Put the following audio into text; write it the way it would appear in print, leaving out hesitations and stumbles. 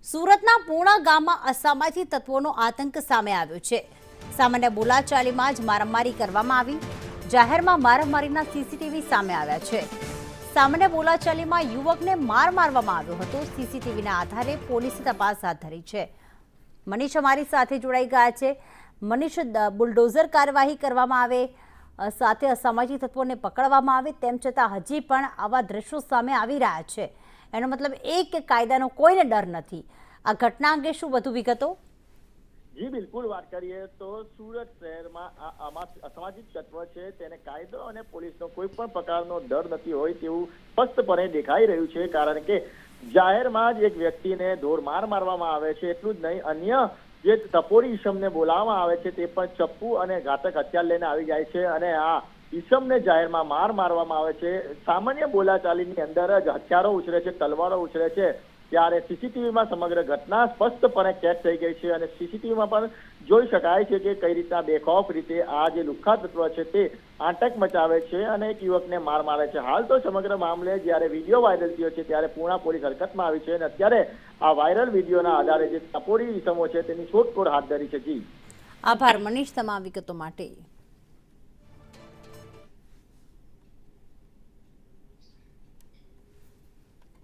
સુરતના પૂર્ણા ગામમાં અસામાજિક તત્વોનો આતંક સામે આવ્યો છે। સામાન્ય બોલાચાલીમાં જ મારામારી કરવામાં આવી। જાહેરમાં મારામારીના સીસીટીવી સામે આવ્યા છે। સામાન્ય બોલાચાલીમાં યુવકને માર મારવામાં આવ્યો હતો। સીસીટીવીના આધારે પોલીસે તપાસ હાથ ધરી છે। મનીષ અમારી સાથે જોડાઈ ગયા છે। મનીષ, બુલડોઝર કાર્યવાહી કરવામાં આવે, સાથે અસામાજિક તત્વોને પકડવામાં આવે, તેમ છતાં હજી પણ આવા દ્રશ્યો સામે આવી રહ્યા છે। એનો મતલબ એ કે કાયદાનો કોઈને ડર નથી। આ ઘટના અંગે શું વધુ વિગતો? જી બિલકુલ, વાત કરીએ તો સુરત શહેરમાં આ અસામાજિક તત્વ છે તેને કાયદો અને પોલીસનો કોઈ પણ પ્રકારનો ડર નથી હોય તેવું સ્પષ્ટપણે દેખાઈ રહ્યું છે। કારણ કે જાહેરમાં જ એક વ્યક્તિને માર મારવામાં આવે છે। એટલું જ નહીં, અન્ય જે ટપોરી ઈસમને બોલાવવામાં આવે છે તે પણ ચપ્પુ અને ઘાતક હથિયાર લઈને આવી જાય છે અને આ ઈસમને જાહેરમાં માર મારવામાં આવે છે। સામાન્ય બોલાચાલીની અંદર જ હથિયારો ઉછળે છે, તલવારો ઉછળે છે, ત્યારે સીસીટીવીમાં સમગ્ર ઘટના સ્પષ્ટપણે કેદ થઈ ગઈ છે અને સીસીટીવીમાં પણ જોઈ શકાય છે કે કઈ રીતના બેખૌફ રીતે આ જે લુખ્ખા તત્વ છે તે આતંક મચાવે છે અને એક યુવકને માર મારે છે। હાલ તો સમગ્ર મામલે જ્યારે વિડીયો વાયરલ થયો છે ત્યારે પૂર્ણા પોલીસ હરકતમાં આવી છે અને અત્યારે આ વાયરલ વિડીયોના આધારે જે ટપોરી ઈસમો છે તેની શોધખોળ હાથ ધરી છે। જી આભાર મનીષ તમામ વિગતો માટે।